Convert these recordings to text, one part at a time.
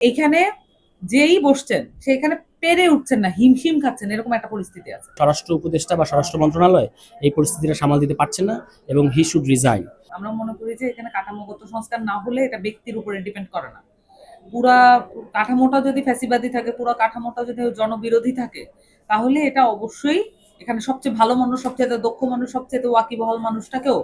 এখানে যেই বসছেন সেখানে পেরে উঠছেন না, হিমশিম খাচ্ছেন, এরকম একটা পরিস্থিতি আছে। স্বরাষ্ট্র উপদেষ্টা বা স্বরাষ্ট্র মন্ত্রণালয় এই পরিস্থিতিটা সামাল দিতে পারছে না এবং হি শুড রিজাইন। আমরা মনে করি যে এখানে কাঠামোগত সংস্কার না হলে এটা ব্যক্তির উপরে ডিপেন্ড করে না। পুরা কাঠামোটা যদি ফ্যাসিবাদী থাকে, পুরা কাঠামোটা যদি জনবিরোধী থাকে, তাহলে এটা অবশ্যই এখানে সবচেয়ে ভালো মানুষ, সবচেয়ে দক্ষ মানুষ, সবচেয়ে ওয়াকিবহাল মানুষটাকেও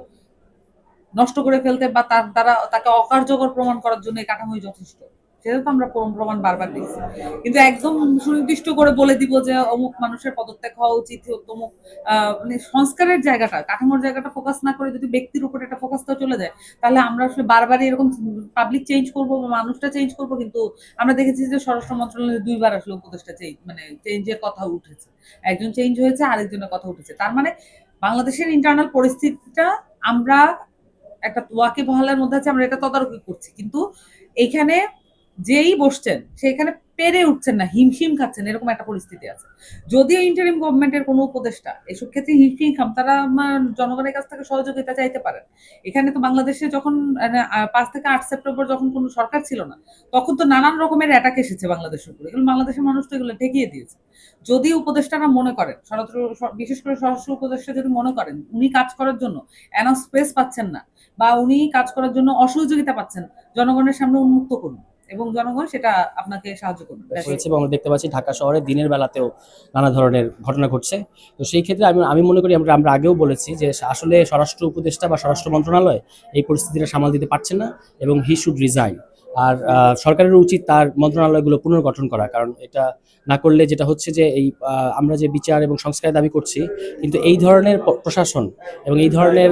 নষ্ট করে ফেলতে বা তার দ্বারা তাকে অকার্যকর প্রমাণ করার জন্য এই কাঠামোই যথেষ্ট। সেটা তো আমরা প্রমাণ বারবার দেখছি। কিন্তু একদম সুনির্দিষ্ট করে বলে দিব যে অমুক মানুষের পদত্যাগ হওয়া উচিত, তমুক মানে সংস্কারের জায়গাটা, কাঠামোর জায়গাটা ফোকাস না করে যদি ব্যক্তির উপরে একটা ফোকাসটা চলে যায়, তাহলে আমরা আসলে বারবারই এরকম পাবলিক চেঞ্জ করব বা মানুষটা চেঞ্জ করব, কিন্তু আমরা দেখেছি যে স্বরাষ্ট্র মন্ত্রণালয়ে ২ বার আসলে উপদেষ্টা চেঞ্জের কথা উঠেছে। একজন চেঞ্জ হয়েছে, আরেকজনের কথা উঠেছে। তার মানে বাংলাদেশের ইন্টারনাল পরিস্থিতিটা আমরা একটা ওয়াকিবহালের মধ্যে আছে, আমরা এটা তদারকি করছি। কিন্তু এইখানে যেই বসছেন সেখানে পেরে উঠছেন না, হিমশিম খাচ্ছেন, এরকম একটা পরিস্থিতি আছে। যদিও ইন্টারিম গভর্নমেন্টের কোনো উপদেষ্টা এসব ক্ষেত্রে হিমশিম খান, তারা জনগণের কাছ থেকে সহযোগিতা চাইতে পারেন। এখানে তো বাংলাদেশে যখন ৫ থেকে ৮ সেপ্টেম্বর যখন কোনো সরকার ছিল না, তখন তো নানান রকমের অ্যাটাক এসেছে বাংলাদেশের উপরে। এগুলো বাংলাদেশের মানুষ তো এগুলো ঠেকিয়ে দিয়েছে। যদি উপদেষ্টারা মনে করেন, বিশেষ করে স্বরাষ্ট্র উপদেষ্টা যদি মনে করেন উনি কাজ করার জন্য এনাফ স্পেস পাচ্ছেন না বা উনি কাজ করার জন্য অসহযোগিতা পাচ্ছেন, জনগণের সামনে উন্মুক্ত করুন এবং জনগণ সেটা আপনাকে সাহায্য করবে। হয়েছে এবং আমরা দেখতে পাচ্ছি ঢাকা শহরে দিনের বেলাতেও নানা ধরনের ঘটনা ঘটছে। তো সেই ক্ষেত্রে আমি মনে করি আমরা আগেও বলেছি যে আসলে স্বরাষ্ট্র উপদেষ্টা বা স্বরাষ্ট্র মন্ত্রণালয় এই পরিস্থিতিটা সামাল দিতে পারছে না এবং হি শুড রিজাইন। আর সরকারের উচিত তার মন্ত্রণালয়গুলো পুনর্গঠন করা, কারণ এটা না করলে যেটা হচ্ছে যে এই আমরা যে বিচার এবং সংস্কারের দাবি করছি, কিন্তু এই ধরনের প্রশাসন এবং এই ধরনের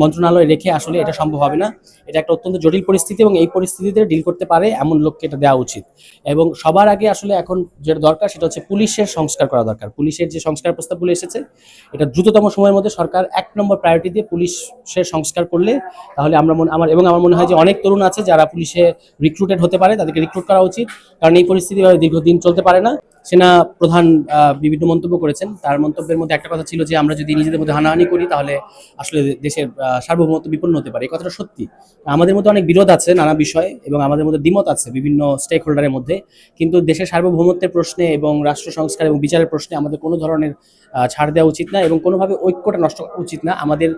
মন্ত্রণালয় রেখে আসলে এটা সম্ভব হবে না। এটা একটা অত্যন্ত জটিল পরিস্থিতি এবং এই পরিস্থিতিতে ডিল করতে পারে এমন লোককে এটা দেওয়া উচিত। এবং সবার আগে আসলে এখন যেটা দরকার সেটা হচ্ছে পুলিশের সংস্কার করা দরকার। পুলিশের যে সংস্কার প্রস্তাবগুলো এসেছে, এটা দ্রুততম সময়ের মধ্যে সরকার ১ নম্বর প্রায়োরিটি দিয়ে পুলিশের সংস্কার করলে, তাহলে আমার মনে হয় যে অনেক তরুণ আছে যারা পুলিশে রিক্রুটেড হতে পারে, তাদেরকে রিক্রুট করা উচিত। কারণ এই পরিস্থিতি দীর্ঘদিন চলতে পারে না। সেনা প্রধান বিভিন্ন মন্তব্য করেছেন। তার মন্তব্যের মধ্যে একটা কথা ছিল যে আমরা যদি নিজেদের মধ্যে হানাহানি করি তাহলে আসলে দেশের সার্বভৌমত্ব বিপন্ন হতে পারে। এই কথাটা সত্যি। আমাদের মধ্যে অনেক বিরোধ আছে নানা বিষয়ে এবং আমাদের মধ্যে দ্বিমত আছে বিভিন্ন স্টেক হোল্ডারের মধ্যে, কিন্তু দেশের সার্বভৌমত্বের প্রশ্নে এবং রাষ্ট্র সংস্কার এবং বিচারের প্রশ্নে আমাদের কোনো ধরনের ছাড় দেওয়া উচিত না এবং কোনোভাবে ঐক্যটা নষ্ট করা উচিত না। আমাদের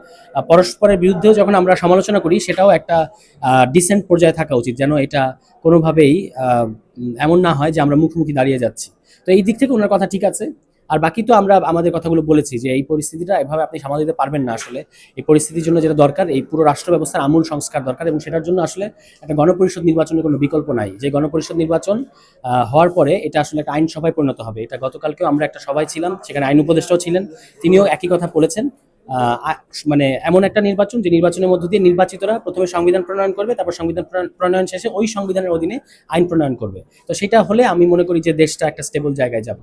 পরস্পরের বিরুদ্ধেও যখন আমরা সমালোচনা করি সেটাও একটা ডিসেন্ট পর্যায়ে থাকা উচিত, যেন এটা কোনোভাবেই এমন না হয় যে আমরা মুখোমুখি দাঁড়িয়ে যাচ্ছি। তো এই দিক থেকে ওনার কথা ঠিক আছে। আর বাকি তো আমরা আমাদের কথাগুলো বলেছি যে এই পরিস্থিতিটা এভাবে আপনি সামাল দিতে পারবেন না। আসলে এই পরিস্থিতির জন্য যেটা দরকার, এই পুরো রাষ্ট্র ব্যবস্থার আমূল সংস্কার দরকার এবং সেটার জন্য আসলে একটা গণপরিষদ নির্বাচনের কোনো বিকল্প নাই। যে গণপরিষদ নির্বাচন হওয়ার পরে এটা আসলে একটা আইনসভায় পরিণত হবে। এটা গতকালকেও আমরা একটা সভায় ছিলাম, সেখানে আইন উপদেষ্টাও ছিলেন, তিনিও একই কথা বলেছেন। মানে এমন একটা নির্বাচন যে নির্বাচনের মধ্য দিয়ে নির্বাচিতরা প্রথমে সংবিধান প্রণয়ন করবে, তারপর সংবিধান প্রণয়ন শেষে ওই সংবিধানের অধীনে আইন প্রণয়ন করবে। তো সেটা হলে আমি মনে করি যে দেশটা একটা স্টেবল জায়গায় যাবে।